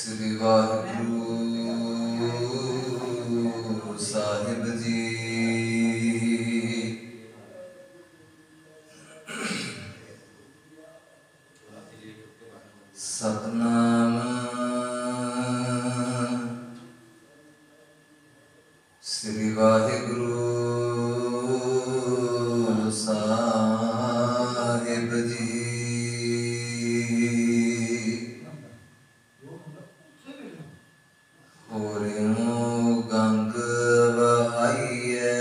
श्री वाहिगुरु साहिब जी। सतनाम श्री वाहिगुरु साहिब जी। गंग बहाइए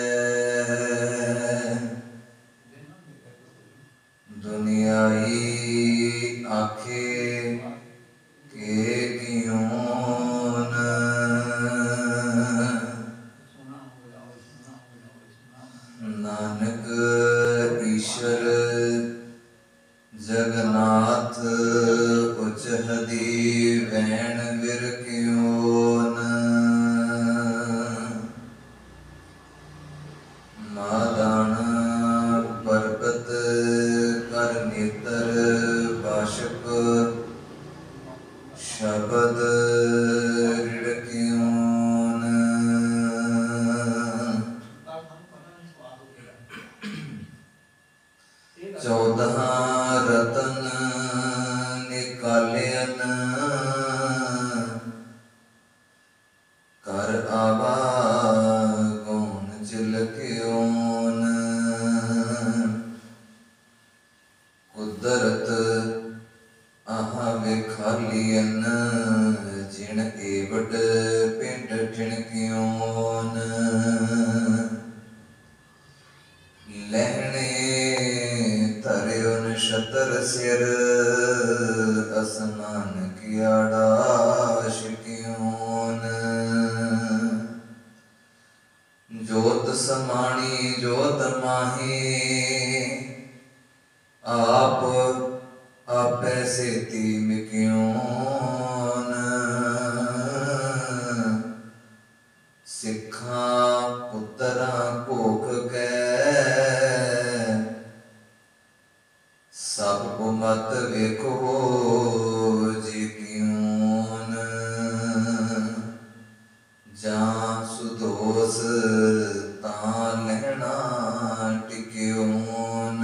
दुनियाई आखे के कियोन। नानक ईश्वर जगन्नाथ उच हदी वैन विर कियोन। मादान पर्वत कर नेतर बाशक शबद रिड़कियोन। चौदह रतन निकालियन कर आवागौन चिलकियोन। कुदरत आहा विखालियन जिण एवड पिंड ठिणकियोन। लहणे तरियोन शतर सिर असमान कियाड़ा शिकियोन। जोत समाणी जोत माही आप आपे सेती मिकियोन। सिखा पुत्रा कोख कै सब को मत वेखो जी कियोन। जां सुदोष तां लहना टिक्योन।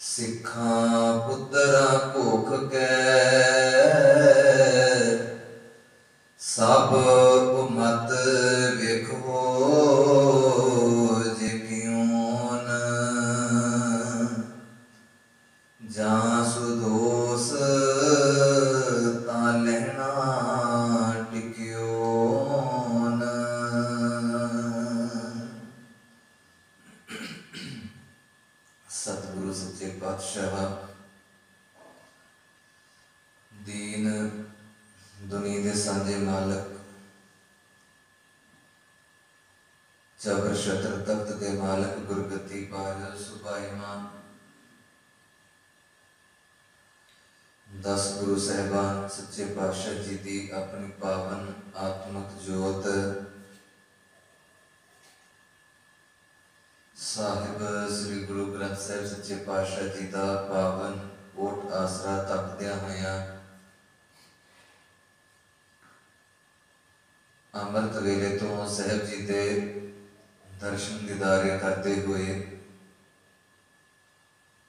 सिखा पुत्रा कोख कै सब मत वेखो जी कियोन। जां सुदोष तां लहना टिक्योन। सतगुरु सच्चे पातशाह दीन दुनिया के सांझे मालक चक्र छत्र तख्त के मालक गुरगति पार सुभाईमान दस गुरु साहिबान सच्चे पातशाह जी की अपनी पावन आत्मक जोत साहिब श्री गुरु ग्रंथ साहिब सच्चे पातशाह जी का पावन ओट आसरा तकद्या होया अमृत वेले तो साहिब जी के दर्शन दीदारे करते हुए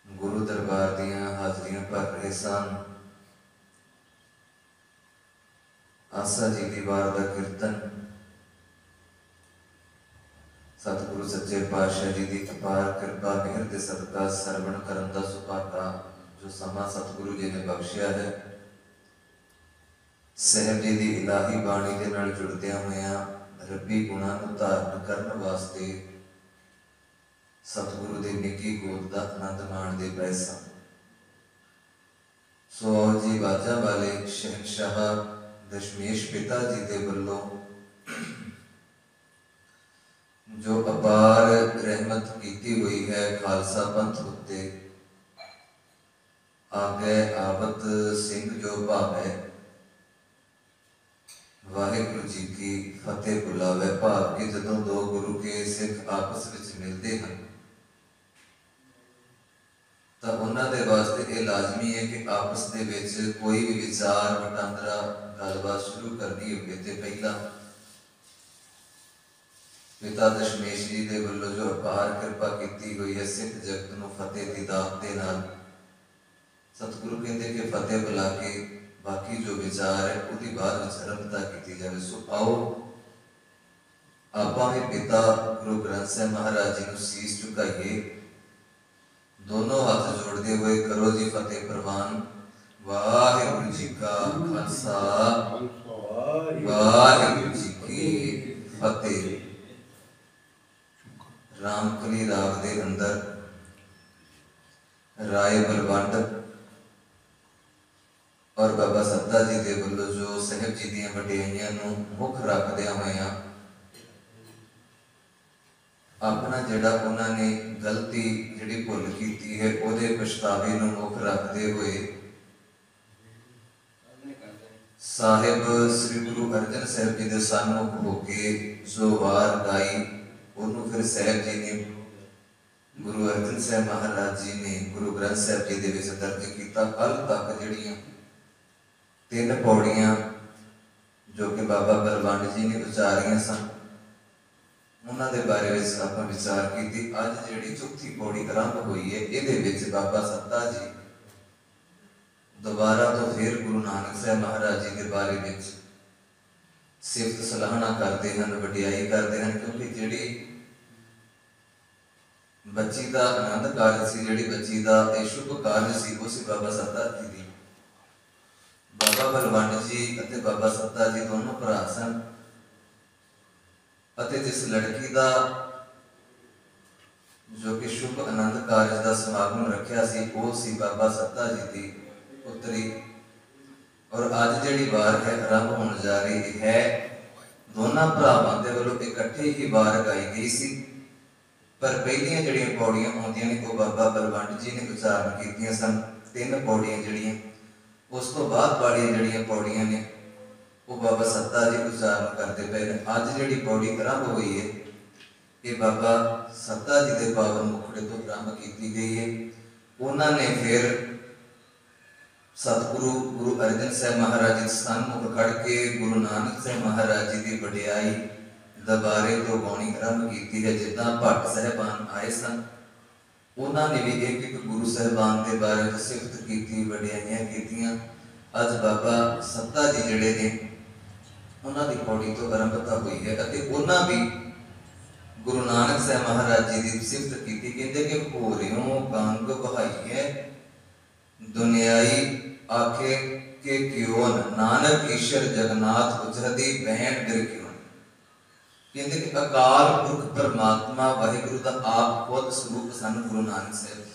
गुरु दरबार दियां हाजरियां भर रहे सन। आसा जी की वार का कीर्तन सतगुरु सच्चे पातशाह जी की अपार कृपा मेहर के सदका सरवण करन दा सुभागा जो समा सतगुरु जी ने बख्शिया है। साहिब जी की इलाही बाणी के नाल जुड़दिया होया रब्बी गुणा नूं धारण करन वास्ते सतगुरु की निकी गोद का आनंद माणदे पए सन। सो आओ जी बाजा वाले शहनशाह दशमेश पिता जी के वलों जो अपार रहमत की हुई है खालसा पंथ उत्ते आगे आवत सिंह जो भावे वाहिगुरु जी की फतेह बुलावे। भाव के जदों दो गुरु के सिख आपस में मिलते हैं ਤਾਂ ਉਹਨਾਂ ਦੇ ਵਾਸਤੇ ਇਹ ਲਾਜ਼ਮੀ ਹੈ ਕਿ ਆਪਸ ਦੇ ਵਿੱਚ ਕੋਈ ਵੀ ਵਿਚਾਰ ਵਟਾਂਦਰਾ ਗੱਲਬਾਤ ਸ਼ੁਰੂ ਕਰਨੀ ਹੋਵੇ ਤੇ ਪਹਿਲਾਂ ਪਿਤਾ ਦਸ਼ਮੇਸ਼ ਜੀ ਦੇ ਵੱਲੋਂ ਜੋ ਅਪਾਰ ਕਿਰਪਾ ਕੀਤੀ ਹੋਈ ਹੈ ਸਿੱਖ ਜਗਤ ਨੂੰ ਫਤਿਹ ਦੀ ਦਾਤ ਦੇ ਨਾਲ, ਸਤਿਗੁਰੂ ਕਹਿੰਦੇ ਕਿ ਫਤਿਹ ਬੁਲਾ ਕੇ ਬਾਕੀ ਜੋ ਵਿਚਾਰ ਹੈ ਉਹਦੀ ਬਾਅਦ ਵਿੱਚ ਆਰੰਭਤਾ ਕੀਤੀ ਜਾਵੇ। ਸੋ ਆਓ ਆਪਾਂ ਵੀ ਪਿਤਾ ਗੁਰੂ ਗ੍ਰੰਥ ਸਾਹਿਬ ਮਹਾਰਾਜ ਜੀ ਨੂੰ ਸੀਸ ਝੁਕਾਈਏ, ਦੋਨੋਂ ਹੱਥ ਜੋੜਦੇ ਹੋਏ ਕਰੋ ਜੀ ਫਤਿਹ ਪ੍ਰਵਾਨ। ਵਾਹਿਗੁਰੂ ਜੀ ਕਾ ਖਾਲਸਾ, ਵਾਹਿਗੁਰੂ ਜੀ ਕੀ ਫਤਿਹ। ਰਾਮਕਲੀ ਰਾਗ ਦੇ ਅੰਦਰ ਰਾਏ ਬਲਵੰਡ ਔਰ ਬਾਬਾ ਸੱਤਾ ਜੀ ਦੇ ਵੱਲੋਂ ਜੋ ਸਾਹਿਬ ਜੀ ਦੀਆਂ ਵਡਿਆਈਆਂ ਨੂੰ ਮੁੱਖ ਰੱਖਦਿਆਂ ਹੋਇਆਂ ਆਪਣਾ ਜਿਹੜਾ ਉਹਨਾਂ ਨੇ ਗਲਤੀ ਜਿਹੜੀ ਭੁੱਲ ਕੀਤੀ ਹੈ ਉਹਦੇ ਪਛਤਾਵੇ ਨੂੰ ਮੁੱਖ ਰੱਖਦੇ ਹੋਏ ਸਾਹਿਬ ਸ੍ਰੀ ਗੁਰੂ ਅਰਜਨ ਸਾਹਿਬ ਜੀ ਦੇ ਸਨਮੁਖ ਹੋ ਕੇ ਜੋ ਵਾਰ ਗਾਈ ਉਹਨੂੰ ਫਿਰ ਸਾਹਿਬ ਜੀ ਨੇ, ਗੁਰੂ ਅਰਜਨ ਸਾਹਿਬ ਮਹਾਰਾਜ ਜੀ ਨੇ ਗੁਰੂ ਗ੍ਰੰਥ ਸਾਹਿਬ ਜੀ ਦੇ ਵਿੱਚ ਦਰਜ ਕੀਤਾ। ਕੱਲ ਤੱਕ ਜਿਹੜੀਆਂ 3 ਪੌੜੀਆਂ ਜੋ ਕਿ ਬਾਬਾ ਬਲਵੰਡ ਜੀ ਨੇ ਉਚਾਰੀਆਂ ਸਨ ਉਹਨਾਂ ਦੇ ਬਾਰੇ ਵਿੱਚ ਆਪਾਂ ਵਿਚਾਰ ਕੀਤੀ। ਅੱਜ ਜਿਹੜੀ ਚੌਥੀ ਪੌੜੀ ਆਰੰਭ ਹੋਈ ਹੈ ਇਹਦੇ ਵਿੱਚ ਬਾਬਾ ਸੱਤਾ ਜੀ ਦੁਬਾਰਾ ਤੋਂ ਫਿਰ ਗੁਰੂ ਨਾਨਕ ਸਾਹਿਬ ਮਹਾਰਾਜ ਜੀ ਦੇ ਬਾਰੇ ਵਿੱਚ ਸਿਫਤ ਸਲਾਹਣਾ ਕਰਦੇ ਹਨ, ਵਡਿਆਈ ਕਰਦੇ ਹਨ, ਕਿਉਂਕਿ ਜਿਹੜੀ ਬੱਚੀ ਦਾ ਆਨੰਦ ਕਾਰਜ ਸੀ, ਜਿਹੜੀ ਬੱਚੀ ਦਾ ਇਹ ਸ਼ੁਭ ਕਾਰਜ ਸੀ, ਉਹ ਸੀ ਬਾਬਾ ਸੱਤਾ ਜੀ ਦੀ। ਬਾਬਾ ਬਲਵੰਡ ਜੀ ਅਤੇ ਬਾਬਾ ਸੱਤਾ ਜੀ ਦੋਨੋਂ ਭਰਾ ਸਨ ਅਤੇ ਜਿਸ ਲੜਕੀ ਦਾ ਜੋ ਕਿ ਸ਼ੁਭ ਆਨੰਦ ਕਾਰਜ ਦਾ ਸਮਾਗਮ ਰੱਖਿਆ ਸੀ ਉਹ ਸੀ ਬਾਬਾ ਸੱਤਾ ਜੀ ਦੀ ਪੁੱਤਰੀ। ਔਰ ਅੱਜ ਜਿਹੜੀ ਵਾਰ ਹੈ ਆਰੰਭ ਹੋਣ ਜਾ ਰਹੀ ਹੈ, ਦੋਨਾਂ ਭਰਾਵਾਂ ਦੇ ਵੱਲੋਂ ਇਕੱਠੇ ਹੀ ਵਾਰ ਗਾਈ ਗਈ ਸੀ, ਪਰ ਪਹਿਲੀਆਂ ਜਿਹੜੀਆਂ ਪੌੜੀਆਂ ਆਉਂਦੀਆਂ ਨੇ ਉਹ ਬਾਬਾ ਬਲਵੰਡ ਜੀ ਨੇ ਉਚਾਰਨ ਕੀਤੀਆਂ ਸਨ। 3 ਪੌੜੀਆਂ ਜਿਹੜੀਆਂ, ਉਸ ਤੋਂ ਬਾਅਦ ਵਾਲੀਆਂ ਜਿਹੜੀਆਂ ਪੌੜੀਆਂ ਨੇ ਉਹ ਬਾਬਾ ਸੱਤਾ ਜੀ ਉਚਾਰਨ ਕਰਦੇ ਪਏ ਨੇ। ਅੱਜ ਜਿਹੜੀ ਪੌੜੀ ਆਰੰਭ ਹੋਈ ਹੈ ਇਹ ਬਾਬਾ ਸੱਤਾ ਜੀ ਦੇ ਪਾਵਨ ਮੁਖੜੇ ਤੋਂ ਆਰੰਭ ਕੀਤੀ ਗਈ ਹੈ। ਉਹਨਾਂ ਨੇ ਫਿਰ ਸਤਿਗੁਰੂ ਗੁਰੂ ਅਰਜਨ ਸਾਹਿਬ ਮਹਾਰਾਜ ਜੀ ਸਨਮੁਖ ਖੜ ਕੇ ਗੁਰੂ ਨਾਨਕ ਸਾਹਿਬ ਮਹਾਰਾਜ ਜੀ ਦੀ ਵਡਿਆਈ ਦੁਬਾਰੇ ਤੋਂ ਗਾਉਣੀ ਆਰੰਭ ਕੀਤੀ ਹੈ। ਜਿੱਦਾਂ ਭੱਟ ਸਾਹਿਬਾਨ ਆਏ ਸਨ ਉਹਨਾਂ ਨੇ ਵੀ ਇੱਕ ਗੁਰੂ ਸਾਹਿਬਾਨ ਦੇ ਬਾਰੇ ਵਿੱਚ ਸਿਫਤ ਕੀਤੀ, ਵਡਿਆਈਆਂ ਕੀਤੀਆਂ। ਅੱਜ ਬਾਬਾ ਸੱਤਾ ਜੀ ਜਿਹੜੇ ਨੇ ਉਹਨਾਂ ਦੀ ਪੌੜੀ ਤੋਂ ਆਰੰਭਤਾ ਹੋਈ ਹੈ ਅਤੇ ਉਹਨਾਂ ਵੀ ਗੁਰੂ ਨਾਨਕ ਸਾਹਿਬ ਮਹਾਰਾਜ ਜੀ ਦੀ ਸਿਫਤ ਕੀਤੀ। ਕਹਿੰਦੇ ਕਿ ਹੋਰਿਓਂ ਗੰਗ ਬਹਾਈਏ ਦੁਨਿਆਈ ਆਖੇ ਕਿ ਕਿਉਨ ਨਾਨਕ ਈਸ਼ਰ ਜਗਨਾਥ ਉਜਰਦੀ ਬਹਿਣ ਬਿਰ ਕਿਉਨ। ਕਹਿੰਦੇ ਕਿ ਅਕਾਲ ਪੁਰਖ ਪਰਮਾਤਮਾ ਵਾਹਿਗੁਰੂ ਦਾ ਆਪ ਖੁਦ ਸਰੂਪ ਸਨ ਗੁਰੂ ਨਾਨਕ ਸਾਹਿਬ।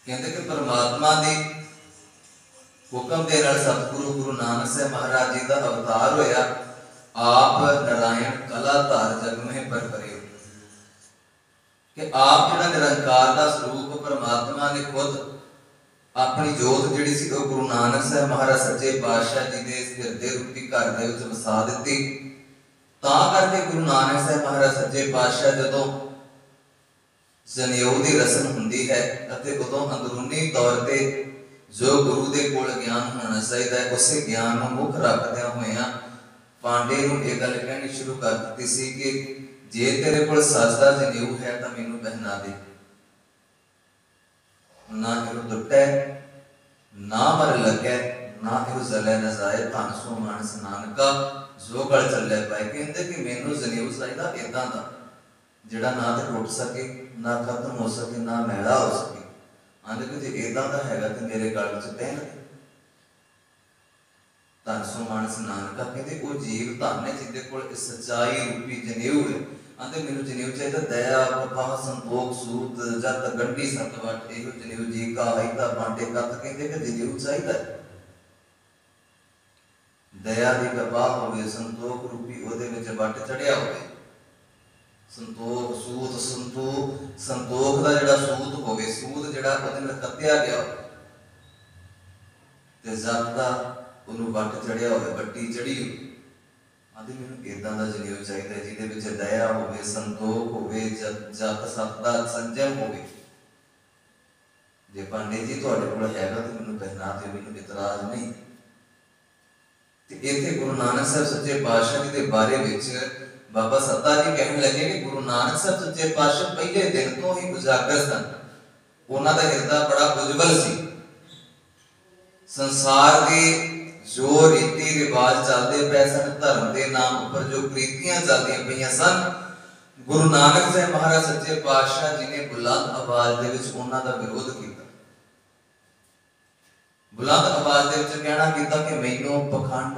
ਕਹਿੰਦੇ ਕਿ ਪਰਮਾਤਮਾ ਦੀ ਹੁਕਮ ਦੇ ਨਾਲ ਸਤਿਗੁਰੂ ਗੁਰੂ ਨਾਨਕ ਸਾਹਿਬ ਮਹਾਰਾਜ ਜੀ ਦਾ ਅਵਤਾਰ ਹੋਇਆ। ਆਪ ਨਾਰਾਇਣ ਕਲਾ ਧਾਰ ਜਗ ਮਹਿ ਪਰਪਰਿਓ, ਕਿ ਆਪ ਜਿਹੜਾ ਨਿਰੰਕਾਰ ਦਾ ਸਰੂਪ ਪਰਮਾਤਮਾ ਨੇ ਖੁਦ ਆਪਣੀ ਜੋਤ ਜਿਹੜੀ ਸੀ ਉਹ ਗੁਰੂ ਨਾਨਕ ਸਾਹਿਬ ਮਹਾਰਾਜ ਸੱਚੇ ਪਾਤਸ਼ਾਹ ਜੀ ਦੇ ਹਿਰਦੇ ਰੂਪੀ ਘਰ ਦੇ ਵਿੱਚ ਵਸਾ ਦਿੱਤੀ। ਤਾਂ ਕਰਕੇ ਗੁਰੂ ਨਾਨਕ ਸਾਹਿਬ ਮਹਾਰਾਜ ਸੱਚੇ ਪਾਤਸ਼ਾਹ ਜਦੋਂ ਜਨੇਊ ਦੀ ਰਸਮ ਹੁੰਦੀ ਹੈ ਅਤੇ ਉਦੋਂ ਅੰਦਰੂਨੀ ਤੌਰ ਤੇ ਜੋ ਗੁਰੂ ਦੇ ਕੋਲ ਗਿਆਨ ਹੋਣਾ ਚਾਹੀਦਾ ਹੈ ਉਸੇ ਗਿਆਨ ਨੂੰ ਮੁੱਖ ਰੱਖਦਿਆਂ ਹੋਇਆਂ ਪਾਂਡੇ ਨੂੰ ਇਹ ਗੱਲ ਕਹਿਣੀ ਸ਼ੁਰੂ ਕਰ ਦਿੱਤੀ ਸੀ ਕਿ ਜੇ ਤੇਰੇ ਕੋਲ ਸੱਚ ਦਾ ਜਨੇਊ ਹੈ ਤਾਂ ਮੈਨੂੰ ਪਹਿਨਾ ਦੇ, ਨਾ ਇਹਨੂੰ ਟੁੱਟੇ ਨਾ ਮਰ ਲੱਗੇ ਨਾ ਇਹਨੂੰ ਜ਼ਲੇ ਨਾ ਜਾਏ, ਧੰਨ ਸੋ ਮਾਨਸ ਨਾਨਕਾ ਜੋ ਗਲ ਚੱਲੇ ਪਾਏ। ਕਹਿੰਦੇ ਕਿ ਮੈਨੂੰ ਜਨੇਊ ਚਾਹੀਦਾ ਏਦਾਂ ਦਾ ਜਿਹੜਾ ਨਾ ਤਾਂ ਟੁੱਟ ਸਕੇ, ਨਾ ਖਤਮ ਹੋ ਸਕੇ, ਨਾ ਮੈਲਾ ਹੋ ਸਕੇ। ਆਂਦੇ ਕਿ ਜੇ ਏਦਾਂ ਦਾ ਹੈਗਾ ਤੇ ਮੇਰੇ ਗਲ ਵਿੱਚ ਪਹਿਨ ਦੇ। ਧੰਨ ਸੋ ਮਾਨਸ ਨਾਨਕਾ ਕਹਿੰਦੇ ਉਹ ਜੀਵ ਧੰਨ ਹੈ ਜਿਹਦੇ ਕੋਲ ਸੱਚਾਈ ਰੂਪੀ ਜਨੇਊ ਹੈ। ਆਂਦੇ ਮੈਨੂੰ ਜਨੇਊ ਚਾਹੀਦਾ ਦਇਆ ਕਪਾਹ ਸੰਤੋਖ ਸੂਤ ਜਤ ਗੰਢੀ ਸਤਵਟ, ਇਹੋ ਜਨੇਊ ਜੀ ਕਾ ਆਇਤਾ ਬਾਂਟੇ ਕੱਤ। ਕਹਿੰਦੇ ਕਿ ਜਨੇਊ ਚਾਹੀਦਾ ਦਇਆ ਦੀ ਕਪਾਹ ਹੋਵੇ, ਸੰਤੋਖ ਰੂਪੀ ਉਹਦੇ ਵਿੱਚ ਵੱਟ ਚੜਿਆ ਹੋਵੇ। ਸੰਤੋਖ ਸੂਤ, ਸੰਤੋਖ ਦਾ ਜਿਹੜਾ ਸੂਤ ਹੋਵੇ, ਸੂਤ ਜਿਹੜਾ ਉਹਦੇ ਨਾਲ ਕੱਤਿਆ ਗਿਆ ਹੋਵੇ, ਤੇ ਜਤ ਦਾ ਉਹਨੂੰ ਵੱਟ ਚੜਿਆ ਹੋਵੇ, ਵੱਟੀ ਚੜੀ ਹੋਵੇ। ਆਂਦੇ ਮੈਨੂੰ ਏਦਾਂ ਦਾ ਜਨੇਊ ਚਾਹੀਦਾ ਜਿਹਦੇ ਵਿੱਚ ਦਇਆ ਹੋਵੇ, ਸੰਤੋਖ ਹੋਵੇ, ਜਤ ਸਤ ਦਾ ਸੰਜਮ ਹੋਵੇ। जे पांडे जी तुहाडे कोल हैगा तो मैनूं पहना दिओ, मैनूं इतराज नहीं। ते इत्थे गुरु नानक साहब सच्चे पातशाह जी दे बारे विच बाबा सत्ता जी कहण लगे कि गुरु नानक साहब सच्चे पातशाह पहले दिन तो ही उजागर सन। उन्हां दा हिरदा बड़ा उज्जवल सी। संसार के जो रीति रिवाज चलते पे सन, धर्म के नाम पर जो प्रीतियां चलती पईयां सन, गुरु नानक साहब महाराज सच्चे पातशाह जी ने बुलंद आवाज दे विच उन्हां दा विरोध किया। बुलंद आवाज दे विच कहना कीता कि मैनूं पखंड,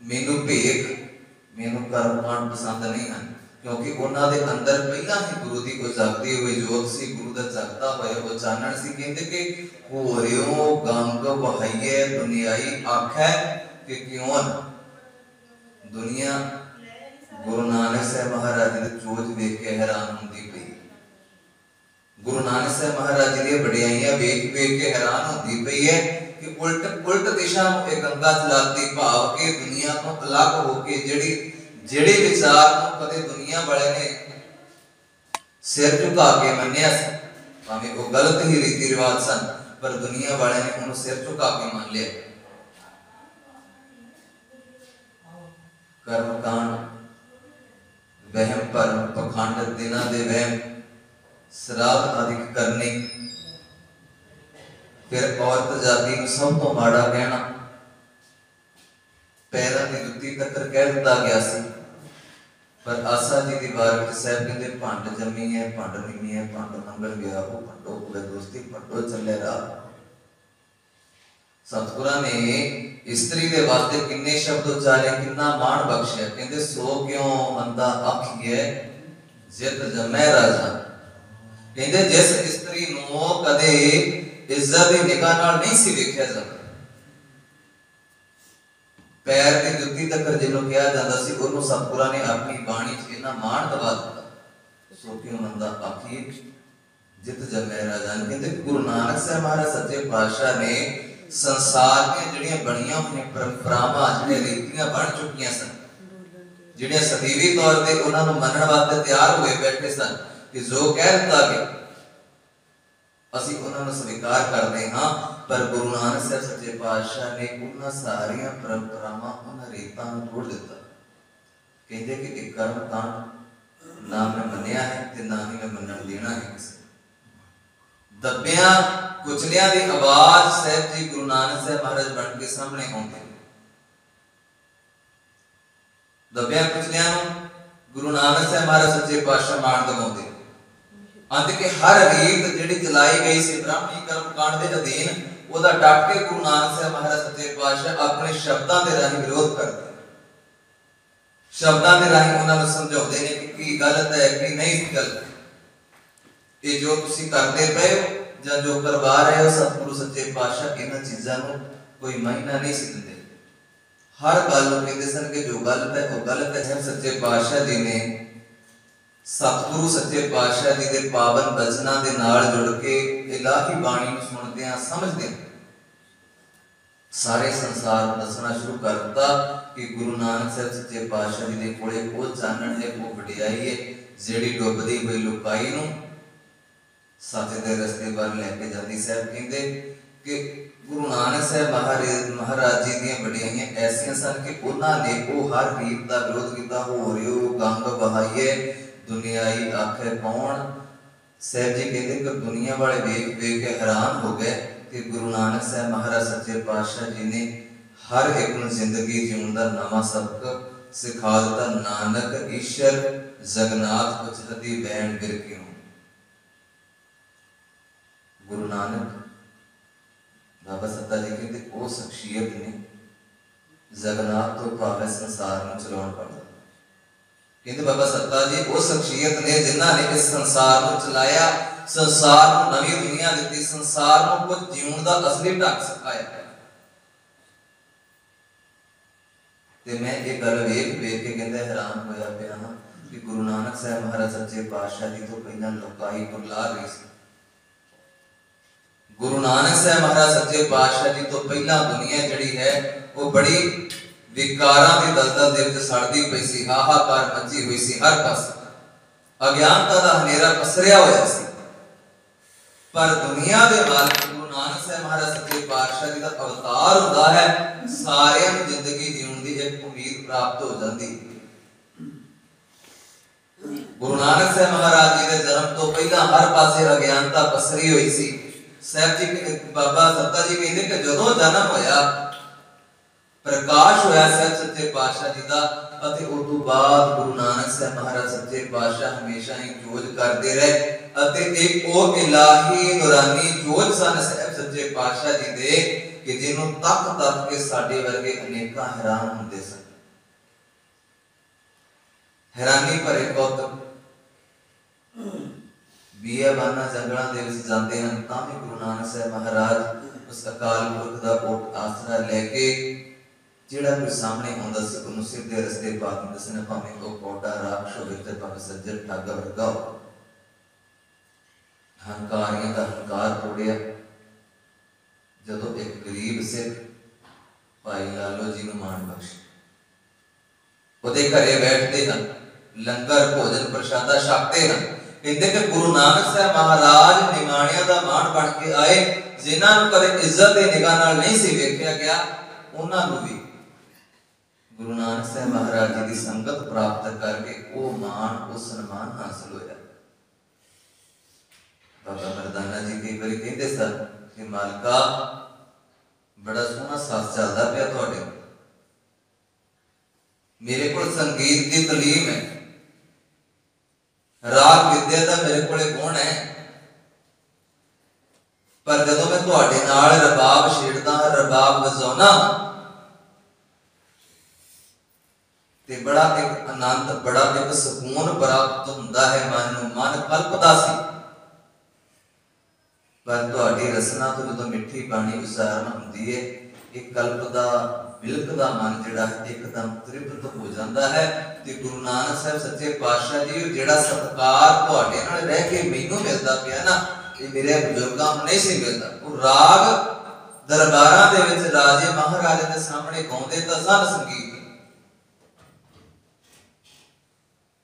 मैनूं भेख, मैनूं कर्मकांड पसंद नहीं हैं, क्योंकि उन्हां दे अंदर पहला ही गुरु दी कोई जागती हुई जोत सी, गुरु दा जागता होया वो चानण सी। कहंदे कि होरियो गंग वहाइए दुनियाई आखै कि क्यों दुनिया गुरु नानक साहब महाराज दे चोज देख के हैरान होंदी पई। गुरु नानक साहब महाराज जी दी वडियाइयां वेख वेख के हैरान होंदी पई है कि उल्ट दिशा में एक गंगा चलाती भाव के दुनिया तो अलग होके जेड़ी विचार को कदे दुनिया वाले ने सिर झुका के मन्निया सी, भावें वो गलत ही रीति रिवाज सन, पर दुनिया वाले ने उन्हें सिर झुका के मान लिया। कर्मकांड, वहम भरम, पखंड, दिना दे वहम, श्राद्ध आदि करने, फिर औरत जाति को सब तो माड़ा कहना, पैरों की जुत्ती तक कह दिता गया सी। पर आसा जी की बार साहब कहते भंड जमी है, भंड नीवी है, भंड मंगल गया वो भंडो हुए दोस्ती, भंडो चले राह। सतगुरां ने स्त्री के वास्ते किन्ने शब्द उच्चारे, किन्ना मान बख्शिया। कहते सो क्यों मंदा आखिए जित जमै राजा। कहते जिस स्त्री नूं कदे इज्जत दी निगाह नाल नहीं सी वेखिया जांदा, पैर की जुत्ती तक जिन्हों कहा जाता सी, उन्होंने सतगुरां ने अपनी बाणी च इन्ना मान दवा दिता। सो क्यों मंदा आखिए जित जमै राजा। कहते गुरु नानक साहब महाराज सच्चे पातशाह ने संसार दी जिहड़ियां बणियां होईयां परंपरावां, जिहड़ियां रीतियां बन चुकियां सन, जिहड़ियां सदीवी तौर ते उन्हां नूं मनण वास्ते तैयार होए बैठे सन कि जो कह दिता गया असीं उन्हां नूं स्वीकार करदे हां। पर गुरु नानक साहब सच्चे पातशाह ने उन्हां सारियां परंपरावां, उन्हां रीतां नूं तोड़ दिता। कहंदे कि एक कर्म कांड ना मैं मन्निया है ते ना ही मैं मन्नण देना है किसी। दबिया कुचलियां दी आवाज साहब जी गुरु नानक साहब महाराज बन के सामने आउंदे। दबिया कुचलियां नूं गुरु नानक साहब महाराज सच्चे पातशाह मार दवाउंदे। अंत के हर रीत जिहड़ी चलाई गई सी ब्राह्मणी कर्म कांड दे अधीन, ओदा डट के गुरु नानक साहब महाराज सच्चे पातशाह अपने शब्दां दे राहीं विरोध करदे। शब्दां दे राहीं उन्हां नूं समझाउंदे ने कि की गलत है कि नहीं गलत। ये जो तुसीं करदे पए हो जां जो करवा रहे हो, सतगुरु सच्चे पातशाह इन्हां चीज़ां नूं कोई मायना नहीं सी दिंदे। हर गल नूं कहंदे सन कि जो गलत है वो गलत है। सच्चे पातशाह जी ने सतगुरु सच्चे पातशाह जी के पावन बचनां दे नाल जुड़ के इलाही बाणी नूं सुणदे समझदे सारे संसार को दसना शुरू कर दिता कि गुरु नानक साहब सच्चे पातशाह जी के कोले वो चानण है, वो वडियाई है जिहड़ी डुबदी हुई लुकाई नूं सच दे रस्ते पर लैके जाती। साहब कहंदे कि गुरु नानक साहब महाराज जी दी वडियाइयां ऐसियां सन कि उन्हां ने वो हर रीत का विरोध किया। हो रियो गंग बहाइए दुनियाई आखे कौन। साहब जी कहते कि दुनिया वाले वेख वेख के हैरान हो गए कि गुरु नानक साहब महाराज सच्चे पातशाह जी ने हर एक नूं जिंदगी जीउण दा नवां सबक सिखा दिता। नानक ईश्वर जगन्नाथ उचहदी बैण बिरकियों। गुरु नानक बाबा सत्ता जी कहते वो शख्सियत ने जगन्नाथ तो भावे संसार में चलाउण वाला। कहते बाबा सत्ता जी वो शख्सियत ने जिन्हां ने इस संसार को चलाया, संसार को नवी दुनिया दी, संसार को कुछ जीवन का असली ढंग सिखाया। ते मैं ये गल वेख वेख के कहते हैरान होया पिया हां कि गुरु नानक साहब महाराज सच्चे पातशाह जी तो पहला लोकाई को ला रही सी। गुरु नानक साहब महाराज सच्चे पातशाह जी तो पहला दुनिया जिहड़ी है वो बड़ी विकारां दी दलदल दे विच सड़दी पई सी। हाहाकार मची हुई सी, हर पासे अज्ञानता दा हनेरा पसरिया होया सी। पर दुनिया के मालिक गुरु नानक साहब महाराज सच्चे पातशाह जी का अवतार होता है, सारियां नूं जिंदगी जीवन की एक उम्मीद प्राप्त हो जाती। गुरु नानक साहब महाराज जी के जन्म तो पहला हर पासे अज्ञानता पसरी हुई सी। साहब जी बाबा सत्ता जी कहते कि जदों जन्म होया प्रकाश होया साहब सच्चे पातशाह जी का, ਅਤੇ ਉਸ ਤੋਂ ਬਾਅਦ ਗੁਰੂ ਨਾਨਕ ਸਾਹਿਬ ਮਹਾਰਾਜ ਸੱਚੇ ਪਾਤਸ਼ਾਹ ਹਮੇਸ਼ਾ ਹੀ ਜੋਤ ਕਰਦੇ ਰਹੇ ਅਤੇ ਇੱਕ ਉਹ ਇਲਾਹੀ ਨੂਰਾਨੀ ਜੋਤ ਸਨ ਸਾਹਿਬ ਸੱਚੇ ਪਾਤਸ਼ਾਹ ਜੀ ਦੇ ਕਿ ਜਿਹਨੂੰ ਤੱਕ ਤੱਕ ਕੇ ਸਾਡੇ ਵਰਗੇ ਅਨੇਕਾਂ ਹੈਰਾਨ ਹੁੰਦੇ ਸਨ। ਹੈਰਾਨੀ ਭਰੇ ਕੌਤਕ ਬੀਆਬਾਨਾਂ ਜੰਗਲਾਂ ਦੇ ਵਿੱਚ ਜਾਂਦੇ ਹਨ ਤਾਂ ਵੀ ਗੁਰੂ ਨਾਨਕ ਸਾਹਿਬ ਮਹਾਰਾਜ ਉਸ ਅਕਾਲ ਪੁਰਖ ਦਾ ਓਟ ਆਸਰਾ ਲੈ ਕੇ ਜਿਹੜਾ ਕੋਈ ਸਾਹਮਣੇ ਆਉਂਦਾ ਸੀ ਉਹਨੂੰ ਸਿੱਧੇ ਰਸਤੇ ਪਾ ਦਿੰਦੇ ਸਨ, ਭਾਵੇਂ ਉਹ ਕੋਡਾ ਰਾਖਸ਼ ਹੋਵੇ ਤੇ ਭਾਵੇਂ ਸੱਜਣ ਠੱਗ ਵਰਗਾ ਹੋ। ਹੰਕਾਰੀਆਂ ਦਾ ਹੰਕਾਰ ਤੋੜਿਆ ਜਦੋਂ ਇੱਕ ਗਰੀਬ ਸਿੱਖ ਭਾਈ ਲਾਲੋ ਜੀ ਨੂੰ ਮਾਣ ਬਖਸ਼ਿਆ। ਉਹਦੇ ਘਰੇ ਬੈਠਦੇ ਹਨ, ਲੰਗਰ ਭੋਜਨ ਪ੍ਰਸ਼ਾਦਾ ਛਕਦੇ ਹਨ। ਕਹਿੰਦੇ ਕਿ ਗੁਰੂ ਨਾਨਕ ਸਾਹਿਬ ਮਹਾਰਾਜ ਨਿਮਾਣਿਆਂ ਦਾ ਮਾਣ ਬਣ ਕੇ ਆਏ, ਜਿਨ੍ਹਾਂ ਨੂੰ ਕਦੇ ਇੱਜ਼ਤ ਦੇ ਨਿਗਾਹ ਨਾਲ ਨਹੀਂ ਸੀ ਵੇਖਿਆ ਗਿਆ, ਉਹਨਾਂ ਨੂੰ ਵੀ गुरु नानक साहब महाराज जी की संगत प्राप्त करके वो मान वो सम्मान हासिल होया। बाबा मर्दाना जी कई बार कहते सर कि मालका बड़ा सोहना साथ चलता पिया तुहाडे, मेरे को संगीत की तालीम है, राग विद्या का मेरे को गुण है, पर जदों मैं तुहाडे नाल रबाब छेड़दा रबाब वजाउना ते बड़ा एक आनंद बड़ा एक सुकून प्राप्त हुंदा है, मन नूं मन कल्पदा सी। पर तुहाडी रसना तो जदों मिठी बाणी उच्चारण हुंदी है एक कल्पदा बिलकदा मन जिहड़ा एकदम तृप्त हो जाता है। ते गुरु नानक साहब सच्चे पातशाह जी जिहड़ा सत्कार तुहाडे नाल रह के मैनूं मिलदा पिया ना, ये मेरे बुजुर्गां नूं नहीं सी मिलदा। वो राग दरबारां दे विच राजे महाराजे दे सामने गाउंदे तां सन संगीत,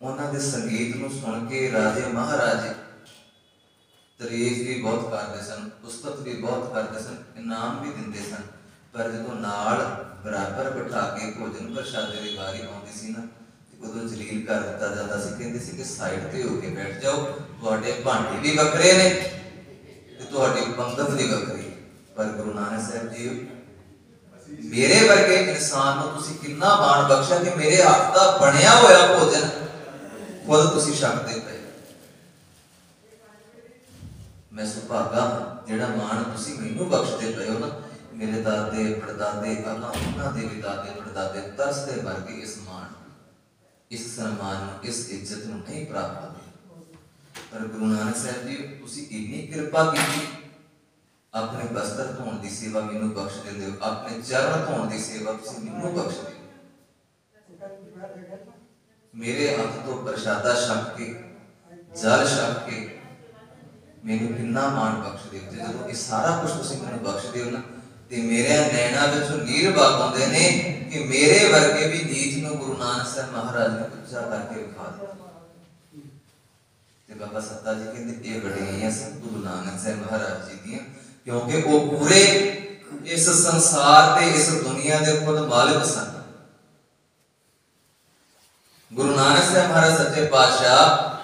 उन्हां दे संगीत नूं सुन के राजे महाराजे तारीफ भी बहुत करते सन, उस्तत भी बहुत करते सन, इनाम भी दिंदे सन। पर जदों नाल बराबर बिठा के भोजन प्रशादे की वारी आउंदी सी ना, उदों जलील कर दिता जाता सी। कहंदे सी कि साइड ते हो के बैठ जाओ, तुहाडे भांडे भी वखरे ने ते तुहाडी पंगत भी वखरी। पर गुरु नानक साहब जी मेरे वर्गे इंसान नूं तुसीं किन्ना माण बख्शिया कि मेरे हत्थ दा बणिया होया भोजन खुद तुसीं छकदे पए। मैं सुभागा जिहड़ा मान तुसीं मैनूं बख्शदे पए हो ना, मेरे दादे पड़दादे अगां उन्हां दे भी दादे पड़दादे तरसदे मर गए इस मान इस सम्मान इस इज्जत नूं नहीं प्राप्त होई। पर गुरु नानक साहब जी तुसीं इन्नी किरपा कीती, अपने बस्तर धोण दी सेवा मैनूं बख्श दिंदे हो, अपने चरण धोण दी सेवा तुसीं मैनूं बख्शदे हो। मेरे हाथ तो प्रशादा छक के जल छक के मैनूं किन्ना मान बख्शदे हो। जदों ये सारा कुछ तुसीं मैनूं बख्शदे हो ना, ते मेरे नैना विचों नीर वग आउंदे ने कि मेरे वर्गे भी नीच नूं गुरु नानक साहब महाराज ने उत्सा करके विखा दित्ता। ते बाबा सत्ता जी कहंदे ये वडियाईयां सन गुरु नानक साहब महाराज जी दीयां, क्योंकि वो पूरे इस संसार ते इस दुनिया दे खुद मालिक सन। गुरु नानक साहब महाराज सच्चे पातशाह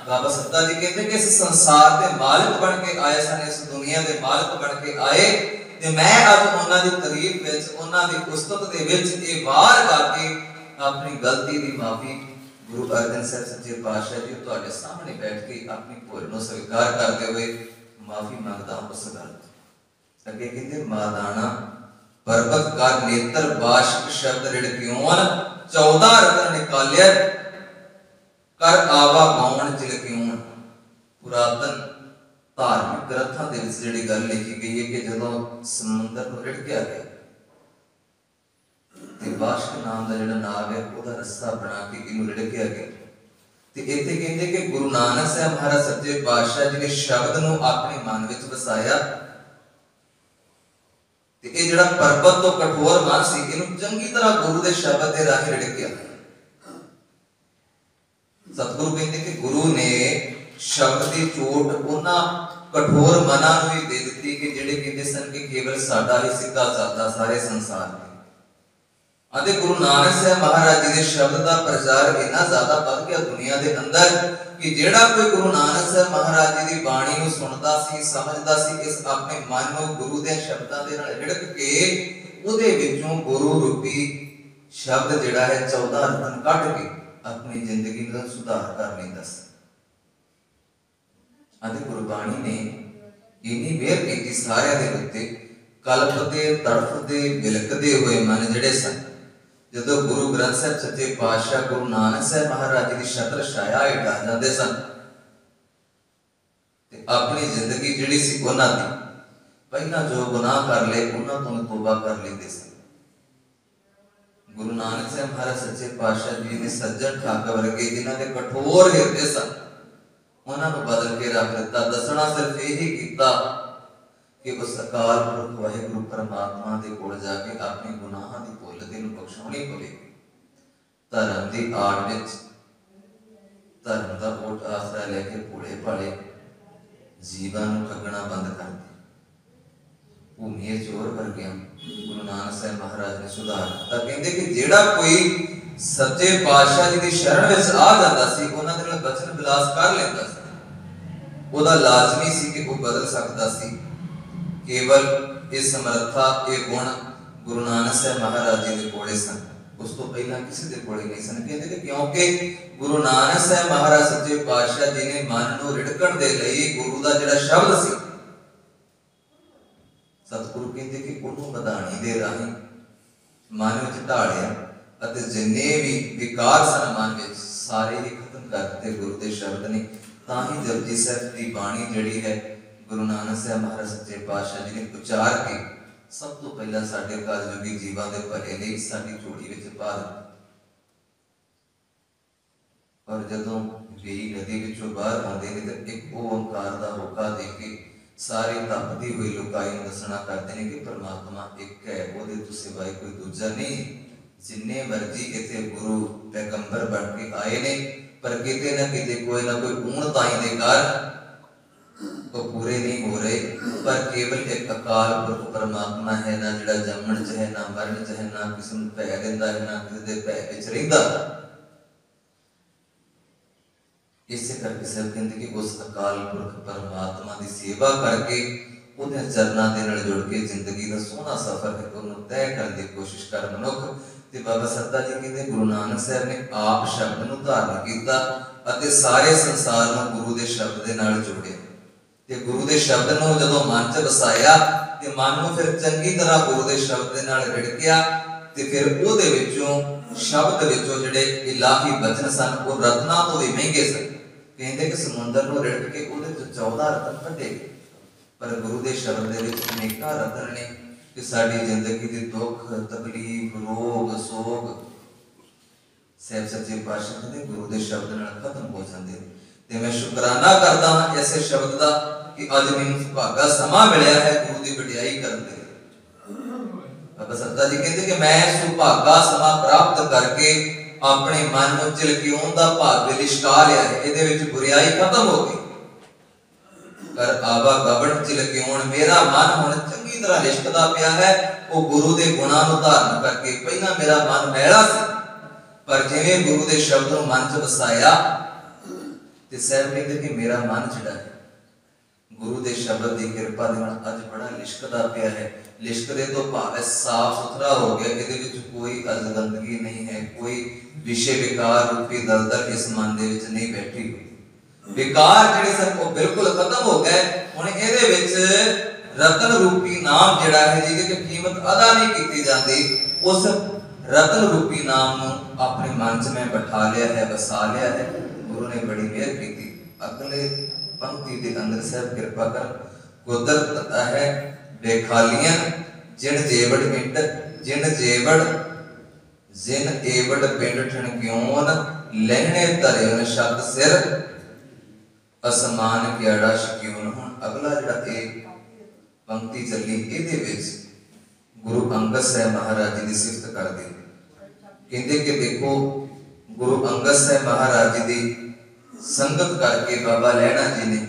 बाबा सत्ता जी कहते कि इस संसार के मालिक बन के आए सन, इस दुनिया के मालिक बन के आए, ते मैं अज उन्हां दी तारीफ विच उन्हां दी उस्तत दे विच ये बाहर करके अपनी गलती दी माफी गुरु अर्जन साहब सच्चे पातशाह जी तुहाडे सामने बैठ के अपनी भुल नूं स्वीकार करते हुए माफी मंगदा उस गल। अगे कहते मादाना पर्वत का नेत्र बाशिक शब्द रिड़क्योन 14 रत्न निकालिया कर आवा गौण चिलक्योन। पुरातन धार्मिक ग्रंथां दे विच जिहड़ी गल लिखी गई है कि जदों समुंदर नूं रिड़किया गया ते बाशिक नाम दा जिहड़ा नाग है ओहदा रस्सा बना के इहनूं रिड़किया गया। ते इत्थे कहंदे कि गुरु नानक साहब महाराज सच्चे पातशाह जी ने शब्द नूं अपने मन विच वसाया ते इह जिहड़ा पर्वत तो कठोर मन सी इहनूं चंगी तरह गुरु दे शब्द दे राह रिड़किया। सतगुरु कहते कि गुरु ने शब्द की चोट उन्हां कठोर मना भी दे दी कि जेडे कहते सन कि केवल साडा ही सिक्का चलता सारे संसार में। ਅਤੇ गुरु नानक साहब महाराज जी के शब्द का प्रचार इतना ज्यादा बढ़ गया दुनिया के अंदर कि जेड़ा कोई गुरु नानक साहब महाराज जी की बाणी को सुनता सी समझदा सी इस अपने मन को गुरु के शब्दों के नाल रिड़क के उहदे विचों गुरु रूपी शब्द जेड़ा है 14 रतन कट के अपनी जिंदगी का सुधार कर लेंदा सी। ਅਤੇ गुरबाणी ने इन्नी मेहर की सारे दे उत्ते कलपते तड़फते बिलकते हुए मन जड़े सन जदों गुरु ग्रंथ साहिब सच्चे पातशाह गुरु नानक साहब महाराज जी की छत्र छाया हेठ आ जाते सन ते अपनी जिंदगी जिहड़ी सी उन्हां दी पहला जो गुनाह कर ले उन्हां तों तौबा कर लेंदे सन। गुरु नानक साहब महाराज सच्चे पातशाह जी ने सज्जन ठाकर वर्गे जिन्हां दे कठोर हिरदे सन उन्हां नूं बदल के रख दिता। दसना सिर्फ यही कीता कि उस अकाल पुरख वाहिगुरु परमात्मा दे कोल जाके अपने गुनाहां दी भुल ते नूं बख्शाउणी पवेगी। धर्म दी आड़ विच धर्म दा ओट आसरा लेके भोले भाले जीवन नूं ठगना बंद कर दे। भूमि चोर वर्गियां गुरु नानक साहब महाराज ने सुधार दिता। कहंदे कि जेड़ा कोई सच्चे पातशाह जी दी शरण विच आ जांदा सी उन्हां दे नाल बचन विलास कर लैंदा सी ओदा लाजमी सी कि वो बदल सकदा सी। केवल ये समर्था ये गुण गुरु नानक साहब महाराज जी के कोले सन उस तो पहला किसी के कोले नहीं सन। कहते कि क्योंकि गुरु नानक साहब महाराज सच्चे पातशाह जी ने मन नूं रिड़कण दे लई गुरु दा जिहड़ा शब्द सी सतगुरु कहते कि उन्होंने बधाणी दे राही मन विच ढालिया अते जिन्ने भी विकार सन मन विच सारे ही खत्म कर दिते गुरु के शब्द ने। तां ही जपजी साहिब की बाणी जिहड़ी है गुरु नानक साहब महाराज सच्चे पातशाह जी ने उचार के सब तो पहला साडे कलयुगी जीवां दे भले लई साडी झोली विच पा दित्ती। और जदों वेई नदी विचों बाहर आउंदे ने ते एक ओंकार दा होका दे के सारे तपदी हुई लोकाई नूं दसना करदे ने कि परमात्मा एक है ओहदे तो सिवाय कोई दूजा नहीं। जिन्ने मर्जी इत्थे गुरु पैगंबर बन के आए ने पर किते ना किते कोई ना कोई ऊणताई दे कारण वो पूरे नहीं हो रहे। पर केवल एक अकाल पुरख परमात्मा है ना जिहड़ा जम्मण च है ना मरण च है ना किसी नूं भै दिंदा है ना किसी दे भै विच रहिंदा। इसे करके सब कहते कि उस अकाल पुरख परमात्मा की सेवा करके उहदे चरनां दे नाल जुड़ के जिंदगी का सोहना सफर है उहनूं तय करने की कोशिश कर मनुख। ते बाबा सत्ता जी कहते गुरु नानक साहब ने आप शब्द नूं धारण कीता अते सारे संसार नूं गुरु दे शब्द दे नाल जोड़िया ते गुरु दे शब्द नूं जदों मन च वसाया ते मन नूं फिर चंगी तरह गुरु दे शब्द दे नाल रिड़किया ते फिर उहदे विचों शब्द विचों जिहड़े इलाही वचन सन वो रत्नां तों भी महंगे सन। कहंदे कि समुंदर नूं रिड़क के उहदे चों 14 रतन कढे पर गुरु दे शब्द दे विच अनेकां रतन ने कि साडी जिंदगी दे दुख तकलीफ रोग सोग सब सच्चे पातशाह कहंदे गुरु दे शब्द नाल खत्म हो जांदे। ते मैं शुकराना करदा हां ऐसे शब्द दा कि अज मैनूं सुभागा समा मिलिया है गुरु दी वडियाई करन दे। बाबा सत्ता जी कहंदे कि मैं सुभागा समा प्राप्त करके अपने मन नूं झिलकिउण दा भाग लिशका लिया है। इहदे विच बुराई खत्म हो गई कर आवा गवण झिलकिउण मेरा मन हुण चंगी तरह लिशकदा पिया है। वो गुरु दे गुणां नूं धारण करके पहला मेरा मन मैला सी पर जिवें गुरु दे शब्द नूं मन च वसाया ते साहब कहंदे कि मेरा मन जिहड़ा है गुरु दे शब्द दी किरपा दे नाल अज बड़ा लिशकदा पिया है। लिशकदे तो भावे साफ सुथरा हो गया। इहदे विच कोई अजगंदगी नहीं है कोई विषय विकार रूपी दलदल इस मन दे विच नहीं बैठी हुई। विकार जिहड़े सन वो बिल्कुल खत्म हो गए। हुण इहदे विच रतन रूपी नाम जिहड़ा है जिहदी कीमत अदा नहीं की जाती उस रतन रूपी नाम नूं अपने मन च मैं बैठा लिया है वसा लिया है। गुरु ने बड़ी मेहर की। अगले पंक्ति के अंदर साहब कृपा कर कुदरत है बेखालियां जिन जेवड़ मिट जिन जेवड़ जिन एवड़ पिंड ठणक्योन लहने धरे शब्द सिर असमान क्याड़ा शक्योन। हुण अगला जिहड़ा ए पंक्ति चली इहदे विच गुरु अंगद साहब महाराज जी की सिफत कर दी। कहते कि देखो गुरु अंगद साहब महाराज जी की संगत करके बाबा लैणा जी ने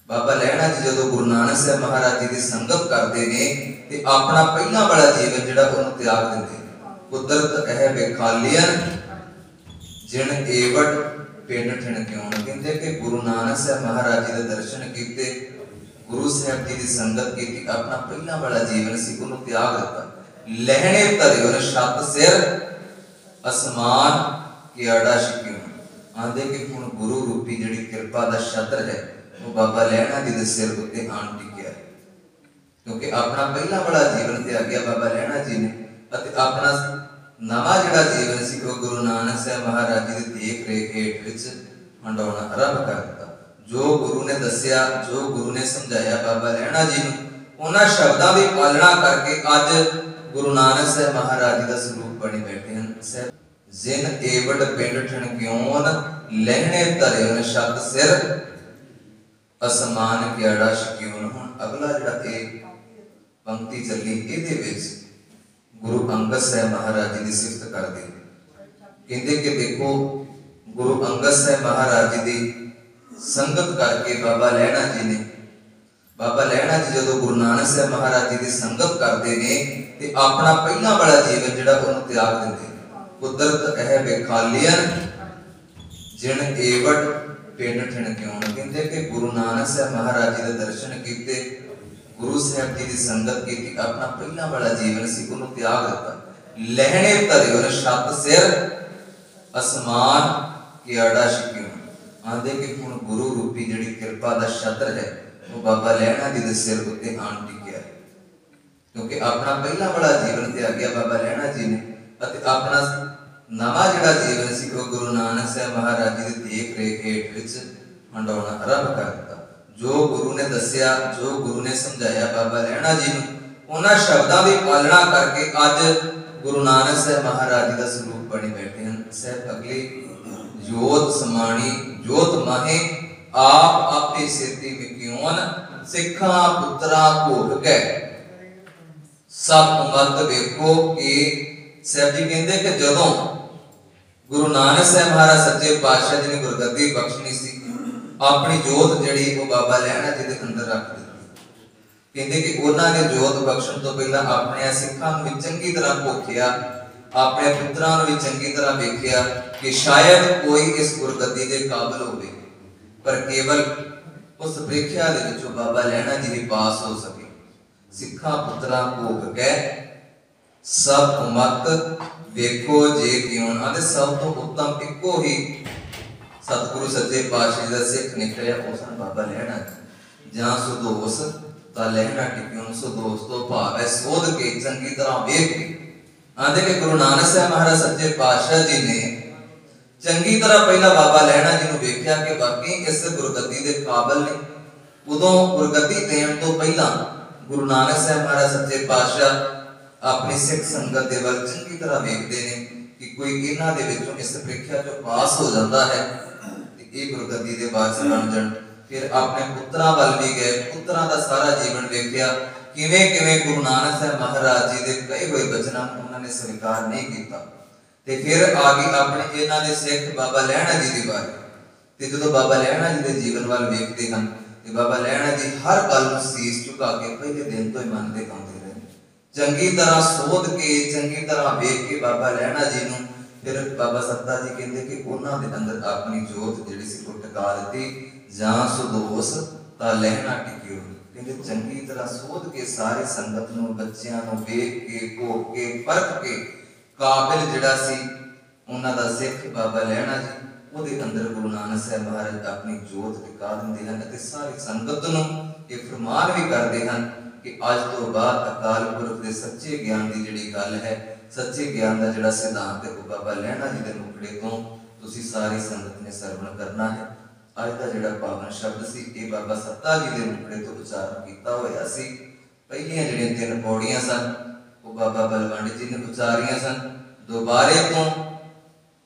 बाबा लहणा जी जो गुरु नानक साहब महाराज जी की संगत करते हैं तो अपना पहला वाला जीवन जिहड़ा उन्होंने त्याग देते हैं। कुदरत है बेखालियन जिन एवट पिंड ठिणक्योन, कहते कि गुरु नानक साहब महाराज जी के दर्शन किए, गुरु साहब जी की संगत की, अपना पहला वाला जीवन से उन्होंने त्याग दिता। लहणे धरे उन्हें छत सिर आसमान कियाड़ा शिक्यों, आंदे कि हुण गुरु रूपी जिहड़ी किरपा दा छत्र है वो बाबा लहणा जी के सिर उत्ते आन टिकिया है, क्योंकि अपना पहला वाला जीवन त्यागया बाबा लहणा जी ने, अपना नवा जिहड़ा जीवन सी वो गुरु नानक साहब महाराज जी की देख रेख हेठ विच हंडाउणा आरंभ कर दिता। जो गुरु ने दसिया, जो गुरु ने समझाया बाबा लहणा जी नूं, उन्हां शब्दां दी पालना करके अज गुरु नानक साहब महाराज जी का स्वरूप बने बैठे हैं। जिन एवट पिंड ठणक्योन लहणे धरे उन छत सिर आसमान कियाड़ा शिक्योन। हुण अगला जिहड़ा पंक्ति चली इहदे विच गुरु अंगद साहब महाराज जी की सिफत करदे, कहंदे कि देखो गुरु अंगद साहब महाराज जी की संगत करके बाबा लहणा जी ने, बाबा लहणा जी जो गुरु नानक साहब महाराज जी की संगत करते हैं तो अपना पहला वाला जीवन जिहड़ा उन्होंने त्याग देते। कुदरत है बेखालियन जिन एवट पिंड ठिणक्योन, कहते कि गुरु नानक साहब महाराज जी के दर्शन किए, गुरु साहब जी की संगत की, अपना पहला वाला जीवन से उन्होंने त्याग दिता। लहणे धरे उन्हें छत सिर आसमान कियाड़ा शिक्यों, आंदे कि हुण गुरु रूपी जिहड़ी किरपा दा छत्र है वो बाबा लहणा जी के सिर उत्ते आन टिकिया है, क्योंकि अपना पहला वाला जीवन त्यागया बाबा लहणा जी ने, अपना नवा जिहड़ा जीवन सी वो गुरु नानक साहब महाराज जी की देख रेख हेठ विच हंडाउणा आरंभ कर दिता। जो गुरु ने दसिया, जो गुरु ने समझाया बाबा लहणा जी नूं, उन्हां शब्दां दी पालना करके अज गुरु नानक साहब महाराज जी का स्वरूप बने बैठे हैं। साहब अगली जोत समाणी जोत माहे आप आपे सेती मिक्योन, सिखा पुत्रा भोग गए सब मत वेखो। कि साहब जी कहते कि जदों गुरु नानक साहब महाराज सच्चे पातशाह जी ने गुरगद्दी बख्शनी सी, अपनी जोत जिहड़ी वो बाबा लहणा जी के अंदर रख दी। कहते कि उन्होंने जोत बख्शण तो पहला अपने सिखां नूं भी चंगी तरह भोखिया, अपने पुत्रां नूं भी चंगी तरह वेखिया कि शायद कोई इस गुरगद्दी के काबिल होवे, पर केवल उस प्रीख्या दे विचों बाबा लहणा जी ही पास हो सके। सिखा पुत्रा भोग गए सब मत वेखो जे क्यों, आदे सब तो उत्तम इको ही सतगुरु सच्चे पातशाह दा सिख निकलिया उस बाबा लहणा जी। जहां सुदोष ता लहणा टिक्यों, सुदोष तो भाव है सोध के चंगी तरह वेख के, आंदे कि गुरु नानक साहब महाराज सच्चे पातशाह जी ने चंगी तरह पहला बाबा लहणा जी नूं वेख्या कि वाकई इस गुरगद्दी दे काबिल ने। उदों गुरगद्दी देण तो पहला गुरु नानक साहब महाराज सच्चे पातशाह अपनी सिख संगत दे वल चंगी तरह वेखदे ने कि कोई इन्हां दे विचों इस प्रीख्या चों पास हो जाता है ते इह गुरगद्दी दे वारिस बन जाण। फिर अपने पुत्रां वल भी गए, पुत्रां दा सारा जीवन वेख्या किवें किवें गुरु नानक साहब महाराज जी दे कहे हुए वचनां उन्होंने स्वीकार नहीं किया। ते फिर आ गई अपने इन्हां दे सिख बाबा लहणा जी दी वारी, ते जदों बाबा लहणा जी दे जीवन वल वेखदे हन ते बाबा लहणा जी हर गल नूं सीस झुका के पहले दिन तो ही मनदे आउंदे रहे। चंगी तरह सोध के चंगी तरह वेख के बाबा लहणा जी नूं फिर बाबा सत्ता जी कहते कि उन्हां दे अंदर अपनी जोत जिहड़ी सी वो टिका दित्ती। जां सुदोष ता लहणा टिकियो, कहते चंगी तरह सोध के सारी संगत नूं बच्चियां नूं वेख के भोग के परख के काबिल जिहड़ा सी उन्हां दा सिख बाबा लहणा जी ਉਹਦੇ अंदर गुरु नानक साहब महाराज अपनी जोत टिका दिंदे हन ते सारी संगत नूं ये फरमान भी करदे हन कि अज तो बाद अकाल पुरख दे सच्चे ज्ञान की जिहड़ी गल है, सच्चे ज्ञान का जिहड़ा सिद्धांत है वो बाबा लहणा जी के मुखड़े तो तुसीं सारी संगत ने सरवण करना है। अज का जिहड़ा पावन शब्द सी ये बाबा सत्ता जी के मुखड़े तो उच्चारण किया होया सी। पहलियां जिहड़ियां 3 पौड़ियां सन वो बाबा बलवंड जी ने उच्चारियां सन। दोबारे तो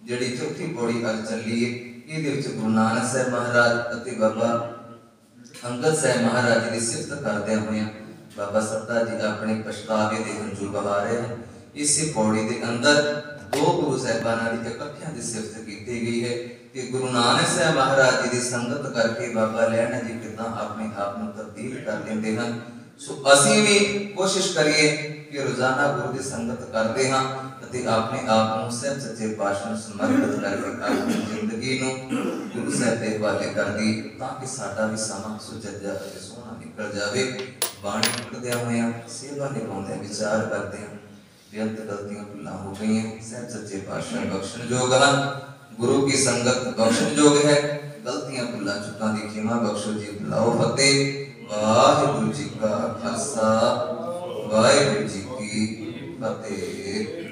जिहड़ी चौथी पौड़ी अज चली है इहदे विच गुरु नानक साहब महाराज अते बाबा अंगद साहब महाराज जी की सिफत करदे हुए बाबा सत्ता जी अपने पछतावे दे हंझू बहा रहे हैं। इस पौड़ी के अंदर दो गुरु साहिबाना की इकट्ठियां की सिफत की गई है कि गुरु नानक साहब महाराज जी की संगत करके बाबा लैना जी कितना अपने आप को तब्दील कर देंगे हैं। सो असी भी कोशिश करिए कि रोजाना गुरु की संगत करते हाँ ते अपने आप को सच सच्चे पातशाह नूं समर्पित करके अपनी जिंदगी नूं गुरु साहब के हवाले कर दी ताकि साडा भी समा सुचज्जा ते सोहना निकल जाए। बाणी पढ़दे होए सेवा निभाउंदे विचार करते हैं बेअंत गलतियां भुलां हो गई हैं सच सच्चे पातशाह बख्शण जोग हैं। गुरु की संगत बख्शण जोग है। गलतियां भुलां चुकां दी खिमा बख्शो जी बुलाओ फतेह। वाहिगुरु जी का खालसा वाहिगुरु जी की फतेह।